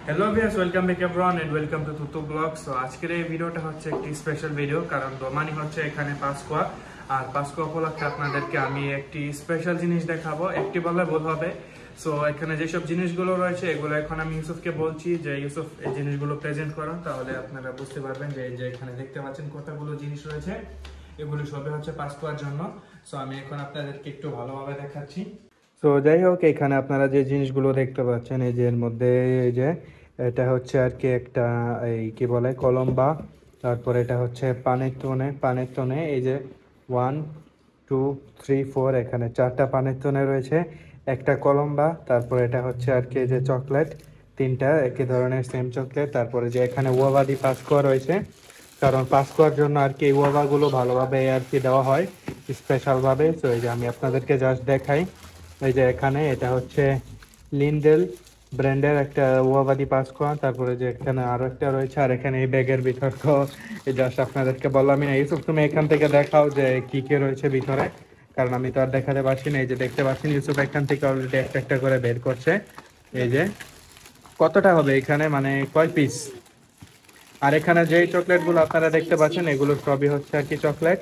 Hello viewers, welcome back everyone and welcome to Tutu blog. So আজকের এই ভিডিওটা হচ্ছে একটি স্পেশাল ভিডিও, কারণ দোমানি হচ্ছে এখানে পাসকোয়া। আর পাসকোয়া উপলক্ষে আপনাদেরকে আমি একটি স্পেশাল জিনিস দেখাবো, একটি বললে ভুল হবে। সো এখানে যেসব জিনিসগুলো রয়েছে এগুলো এখন আমি ইউসুফকে বলছি যে ইউসুফ এই জিনিসগুলো প্রেজেন্ট করুন, তাহলে আপনারা বুঝতে পারবেন যে এই যে এখানে দেখতে পাচ্ছেন কতগুলো জিনিস রয়েছে, এগুলো সবই হচ্ছে পাসকোয়ার জন্য। সো আমি এখন আপনাদেরকে একটু ভালোভাবে দেখাচ্ছি। তো যাই হোক, এখানে আপনারা যে জিনিসগুলো দেখতে পাচ্ছেন এই যে এর মধ্যে এই যে এটা হচ্ছে আর কি একটা এই কি বলে কলম্বা। তারপর এটা হচ্ছে পানেত্তনে এই যে 1 2 3 4 এখানে 4টা পানেত্তনে রয়েছে, একটা কলম্বা। তারপর এটা হচ্ছে আর কি এই যে চকলেট, 3টা একই ধরনের সেম চকলেট। তারপরে যে এখানে ওয়াবাদি পাসকোয়া রয়েছে, কারণ পাসকোয়ার জন্য আর কি এই ওয়াবাগুলো ভালোভাবে আর কি দেওয়া হয় স্পেশাল ভাবে। তো এই যে আমি আপনাদেরকে জাস্ট দেখাই, এই যে এখানে এটা হচ্ছে লিন্ডেল ব্র্যান্ডের একটা ওয়াবাদি পাসকোয়া। তারপরে যে এখানে আরো একটা রয়েছে, আর এখানে এই ব্যাগের ভিতর তো এই জাস্ট আপনাদেরকে বললাম না। ইউসুফ, তুমি এখান থেকে দেখাও যে কি কি রয়েছে ভিতরে, কারণ আমি তো আর দেখাতে পারছি না। এই যে দেখতে পাচ্ছেন ইউসুফ এখান থেকে অলরেডি একটা একটা করে বের করছে। এই যে কতটা হবে এখানে, মানে কয় পিস। আর এখানে যেই চকলেটগুলো আপনারা দেখতে পাচ্ছেন এগুলো সবই হচ্ছে আর কি চকলেট।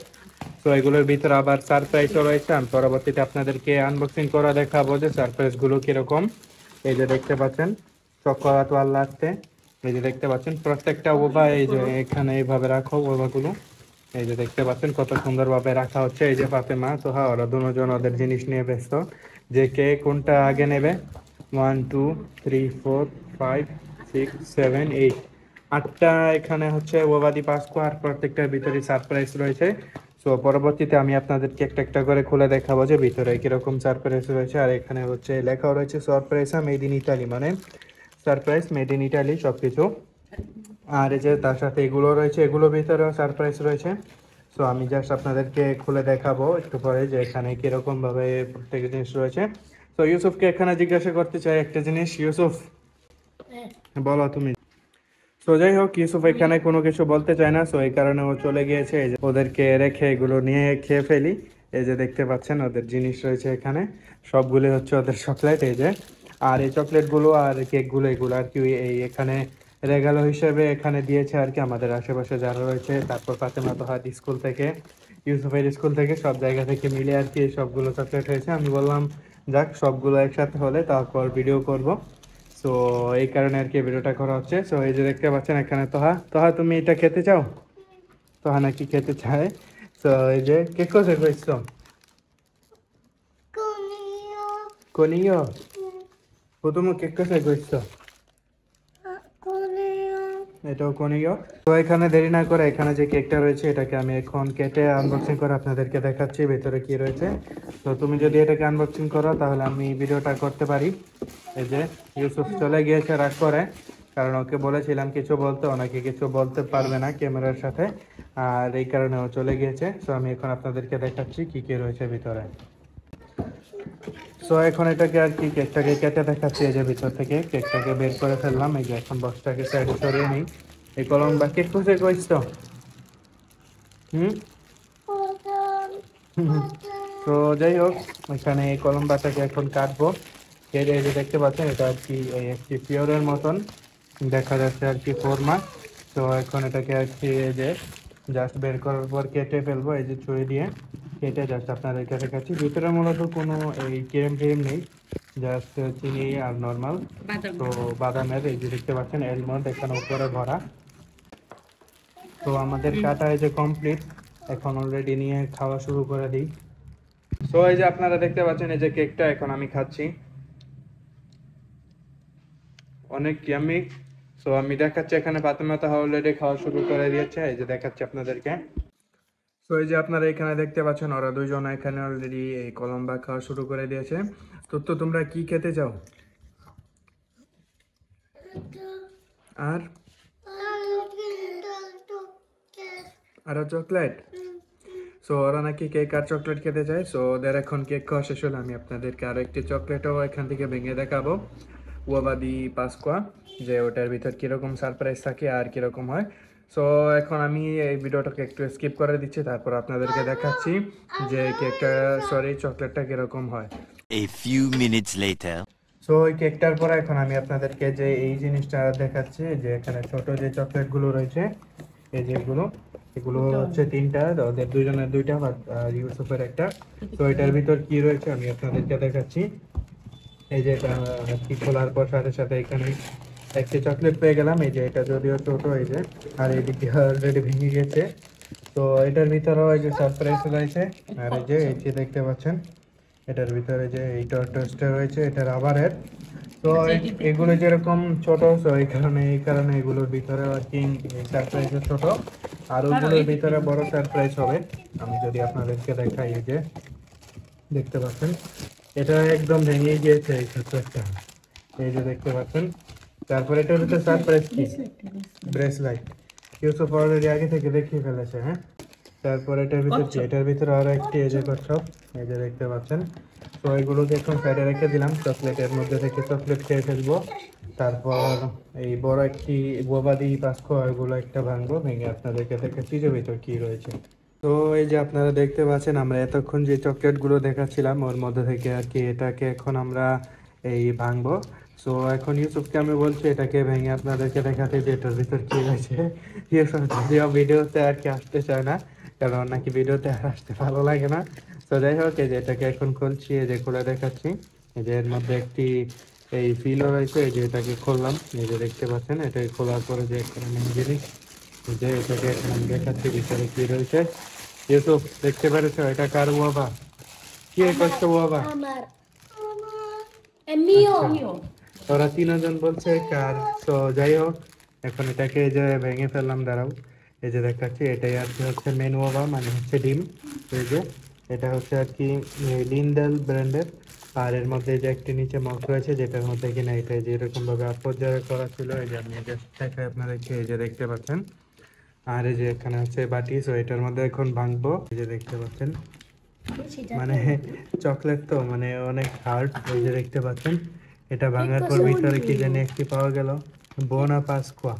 তো এগুলোর ভিতরে আবার সারপ্রাইজও রয়েছে, আমি পরবর্তীতে আপনাদেরকে আনবক্সিং করা দেখাবো যে সারপ্রাইজ গুলো কিরকম। এই যে দেখতে পাচ্ছেন চকোলাত ওয়াল্লা আসছে। এই যে দেখতে পাচ্ছেন প্রত্যেকটা ওভা এই যে এখানে এইভাবে রাখো ওভাগুলো। এই যে দেখতে পাচ্ছেন কত সুন্দরভাবে রাখা হচ্ছে। এই যে ফাতেমা তোহা ওরা দুজন ওদের জিনিস নিয়ে ব্যস্ত, যে কে কোনটা আগে নেবে। 1 2 3 4 5 6 7 8, 8টা এখানে হচ্ছে ওভাদি পাসকোয়া, আর প্রত্যেকটার ভিতরে সারপ্রাইজ রয়েছে। সো পরবর্তীতে আমি আপনাদেরকে একটা একটা করে খুলে দেখাবো যে ভিতরে কিরকম সারপ্রাইজ রয়েছে। আর এখানে হচ্ছে লেখাও রয়েছে সরপ্রাইজা মেড ইন ইটালি, মানে সারপ্রাইজ মেড ইন ইটালি সবকিছু। আর এই যে তার সাথে এগুলো রয়েছে, এগুলোর ভিতরেও সারপ্রাইজ রয়েছে। সো আমি জাস্ট আপনাদেরকে খুলে দেখাবো একটু পরে যে এখানে কিরকম ভাবে প্রত্যেক জিনিস রয়েছে। তো ইউসুফকে এখানে জিজ্ঞাসা করতে চাই একটা জিনিস। ইউসুফ, বলো তুমি। তো যাই হোক, ইউসুফ এখানে কোনো কিছু বলতে চায় না, সো এই কারণে ও চলে গিয়েছে। এই যে ওদেরকে রেখে এগুলো নিয়ে খেয়ে ফেলি। এই যে দেখতে পাচ্ছেন ওদের জিনিস রয়েছে এখানে, সবগুলো হচ্ছে ওদের চকলেট। এই যে আর এই চকলেটগুলো আর কেকগুলো এগুলো আর কি এই এখানে রেগালো হিসেবে এখানে দিয়েছে আর কি আমাদের আশেপাশে যারা রয়েছে। তারপর ফাতেমা তোহার স্কুল থেকে, ইউসুফের স্কুল থেকে, সব জায়গা থেকে মিলে আর কি সবগুলো চকলেট হয়েছে। আমি বললাম যাক সবগুলো একসাথে হলে তারপর ভিডিও করব। তো এই কারণে আর কি ভিডিওটা করা হচ্ছে। তো এই যে দেখতে পাচ্ছেন এখানে তোহা তোহা তুমি এটা খেতে চাও, তোহা নাকি খেতে চায়। তো এই যে কে কোথায় কইছো কোনিও, ও তুমি কে কোথায় কইছো, এটাও কোনিও। তো এখানে দেরি না করে এখানে যে কেকটা রয়েছে এটাকে আমি এখন কেটে আনবক্সিং করে আপনাদেরকে দেখাচ্ছি ভেতরে কি রয়েছে। তো তুমি যদি এটাকে আনবক্সিং করো তাহলে আমি ভিডিওটা করতে পারি। এই যে ইউসুফ চলে গিয়েছে রাগ করে, কারণ ওকে বলেছিলাম কিছু বলতে, ওনাকে কিছু বলতে পারবে না ক্যামেরার সাথে, আর এই কারণে ও চলে গিয়েছে। তো আমি এখন আপনাদেরকে দেখাচ্ছি কি কি রয়েছে ভিতরে। সো এখন এটাকে আর কি কেকটাকে কেটে দেখাচ্ছি। এই যে ভিতর থেকে কেকটাকে বের করে ফেললাম। এই যে এখন বক্সটাকে সাইডে সরিয়ে নিই। এই কলমটা কেক কোথায় কইছো? হুম। তো যাই হোক, এখানে এই কলমটাকে এখন কাটবো। কেটে এই যে দেখতে পাচ্ছেন এটা আর কি এই একটি পিওরের মতন দেখা যাচ্ছে আর কি ফোরমা। তো এখন এটাকে আর কি এই যে জাস্ট বের করার পর কেটে ফেলবো এই যে ছুরি দিয়ে। কেটে জাস্ট আপনাদেরকে দেখাচ্ছি। ভিতরে মূলত কোনো এই ক্রিম ট্রিম নেই, জাস্ট চিনি আর নর্মাল। তো বাদামের এই যে দেখতে পাচ্ছেন এলমন্ড এখানে উপরে ভরা। তো আমাদের কাটা এই যে কমপ্লিট, এখন অলরেডি নিয়ে খাওয়া শুরু করে দিই। তো এই যে আপনারা দেখতে পাচ্ছেন এই যে কেকটা এখন আমি খাচ্ছি, অনেক ইয়াম্মি। সো আমি দেখাচ্ছি এখানে ফাতেমা তাহা অলরেডি খাওয়া শুরু করে দিয়েছে। এই যে দেখাচ্ছি আপনাদেরকে। তো এই যে আপনারা এখানে দেখতে পাচ্ছেন ওরা দুইজন এখানে অলরেডি এই কলম্বা খাওয়া শুরু করে দিয়েছে। তো তোমরা কি খেতে চাও? আর আরো চকলেট। সো ওরা নাকি কেক আর চকলেট খেতে চায়। সো ওদের এখন কেক খাওয়া শেষ হলে আমি আপনাদেরকে আরো একটি চকলেটও এখান থেকে ভেঙে দেখাবো, ওয়াবাদি পাসকোয়া, যে ওটার ভিতর কিরকম সারপ্রাইজ থাকে আর কিরকম হয়। সো এখন আমি এই ভিডিওটাকে একটু স্কিপ করে দিচ্ছি, তারপর আপনাদেরকে দেখাচ্ছি যে কেকটা সরি চকলেটটা কিরকম হয়। A few minutes later. So ওই কেকটার পরে এখন আমি আপনাদেরকে যে এই জিনিসটা দেখাচ্ছি, যে এখানে ছোট যে চকলেট গুলো রয়েছে, এই যেগুলো, এগুলো হচ্ছে তিনটা, ওদের দুজনের দুইটা, আর ইউসুফের একটা। তো এটার ভিতর কি রয়েছে আমি আপনাদেরকে দেখাচ্ছি। এই যে এটা আর কি খোলার পর সাথে সাথে এখানে একটি চকলেট পেয়ে গেলাম। এই যে এটা যদিও ছোট, এই যে, আর এদিকে অলরেডি ভেঙে গেছে। তো এটার ভিতরেও এই যে সারপ্রাইজ রয়েছে, আর এই যে দেখতে পাচ্ছেন এটার ভিতরে যে এই টোস্টার রয়েছে, এটা রাবারের। তো এগুলো যেরকম ছোট, তো এই কারণে এগুলোর ভিতরে আর কি সারপ্রাইজ ছোট, আর ওগুলোর ভিতরে বড় সারপ্রাইজ হবে। আমি যদি আপনাদেরকে দেখাই, এই যে দেখতে পাচ্ছেন এটা একদম ভেঙে গিয়েছে এই সারপ্রাইজটা, এই যে দেখতে পাচ্ছেন। তারপরে এটা হচ্ছে সারপ্রাইজ কি, ব্রেসলাইট। ইউসুফ অলরেডি আগে থেকে দেখিয়ে ফেলেছে, হ্যাঁ। তারপর এটার ভিতরে কি, এটার ভিতরে আরো একটি এই যে কচ্ছপ, এই যে দেখতে পাচ্ছেন। তো এগুলোকে এখন সাইডে রেখে দিলাম, চকলেটের মধ্যে থেকে চকলেট খেয়ে ফেলবো। তারপর এই বড় একটি গবাদি পাঁচশো, এগুলো একটা ভাঙবো, ভেঙে আপনাদেরকে দেখাচ্ছি যে ভিতর কি রয়েছে। তো এই যে আপনারা দেখতে পাচ্ছেন, আমরা এতক্ষণ যে চকলেট গুলো দেখাচ্ছিলাম ওর মধ্যে থেকে আর কি এটাকে এখন আমরা এই ভাঙবো। সো এখন ইউসুফকে আমি বলছি এটাকে ভেঙে আপনাদেরকে দেখাতে যে এটার ভিতর কি রয়েছে। ইউসুফ যদিও ভিডিওতে আর কি আসতে চায় না, কারণ নাকি ভিডিওতে আর আসতে ভালো লাগে না। তো যাই হোক, এই যে এটাকে এখন খুলছি, এই যে খুলে দেখাচ্ছি। এই যে এর মধ্যে একটি এই ফিলও রয়েছে, এই যে এটাকে খুললাম, এই যে দেখতে পাচ্ছেন। এটাকে খোলার পরে যে এখানে মেন জিনিস, এই যে এটাকে এখন আমি দেখাচ্ছি ভিতরে কি রয়েছে। ইউসুফ দেখতে পেরেছো এটা কার বাবা? কি করছো বাবা? ওরা তিনজন বলছে কার। তো যাই হোক, এখন এটাকে এই যে ভেঙে ফেললাম, দাঁড়াও। এই যে দেখাচ্ছি, এটাই আর কি হচ্ছে মেন ওভা, মানে হচ্ছে ডিম। এই যে এটা হচ্ছে আর কি লিন্ডেল ব্র্যান্ডের। আর এর মধ্যে যে একটি নিচে মগ রয়েছে, যেটার মধ্যে কিনা এটা যে এরকম ভাবে পর্যায়ে করা ছিল। এই যে আমি দেখাই আপনাদেরকে, এই যে দেখতে পাচ্ছেন। আর এই যে এখানে হচ্ছে বাটি, সো এটার মধ্যে এখন ভাঙবো। এই যে দেখতে পাচ্ছেন, মানে চকলেট তো মানে অনেক হার্ড, এই যে দেখতে পাচ্ছেন। এটা ভাঙার পর ভিতরে কি জানি একটি পাওয়া গেল, বোনা পাসকোয়া।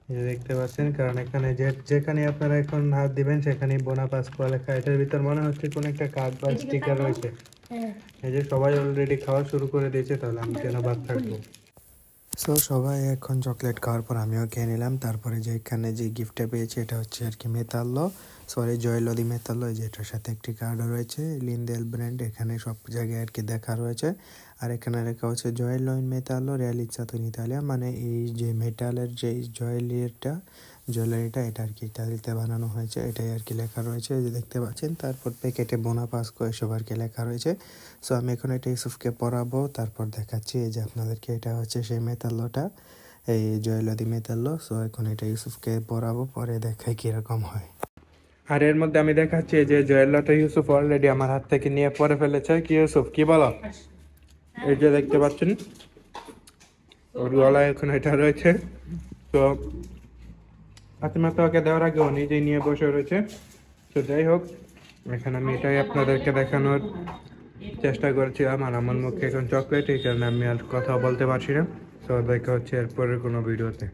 এই যে দেখতে পাচ্ছেন, কারণ এখানে যেখানে আপনারা এখন হাত দিবেন সেখানেই বোনা পাসকোয়া লেখা। এটার ভিতর মনে হচ্ছে কোন একটা কার্ড বা স্টিকার রয়েছে। এই যে সবাই অলরেডি খাওয়া শুরু করে দিয়েছে, তাহলে আমি কেন বাদ থাকবো। সো সবাই এখন চকলেট খাওয়ার পর আমিও খেয়ে নিলাম। তারপরে যে এখানে যে গিফটটা পেয়েছি, এটা হচ্ছে আর কি মেতাল্লো, সরি জয়লদি মেতাল্লো, যেটার সাথে একটি কার্ডও রয়েছে, লিন্ডেল ব্র্যান্ড, এখানে সব জায়গায় আর কি দেখা রয়েছে। আর এখানে লেখা হচ্ছে জয়েলইন মেতাল্লো রিয়ালিজাতো ইন ইতালিয়া, মানে এই যে মেটালের যে জুয়েলারিটা এটা আর কি ইতালিতে বানানো হয়েছে, এটাই আর কি লেখা রয়েছে, এই যে দেখতে পাচ্ছেন। তারপর প্যাকেটে বোনা পাসকো এসব আর কি লেখা রয়েছে। সো আমি এখন এটা ইউসুফকে পরাবো, তারপর দেখাচ্ছি। এই যে আপনাদেরকে এটা হচ্ছে সেই মেতাল্লোটা, এই জয়লদি মেতাল্লো। সো এখন এটা ইউসুফকে পরাবো, পরে দেখাই কিরকম হয়। আর এর মধ্যে আমি দেখাচ্ছি যে জয়েলটা ইউসুফ অলরেডি আমার হাত থেকে নিয়ে পরে ফেলেছে। কি ইউসুফ, কি বলো? এই যে দেখতে পাচ্ছেন ওর গলায় এখন এটা রয়েছে। তো ফাতিমা তো ওকে দেওয়ার আগে ও নিজেই নিয়ে বসে রয়েছে। তো যাই হোক, এখন আমি এটাই আপনাদেরকে দেখানোর চেষ্টা করছিলাম। আর আমার মুখে এখন চকলেট, এই কারণে আমি আর কথা বলতে পারছি না। তো দেখা হচ্ছে এরপরের কোনো ভিডিওতে।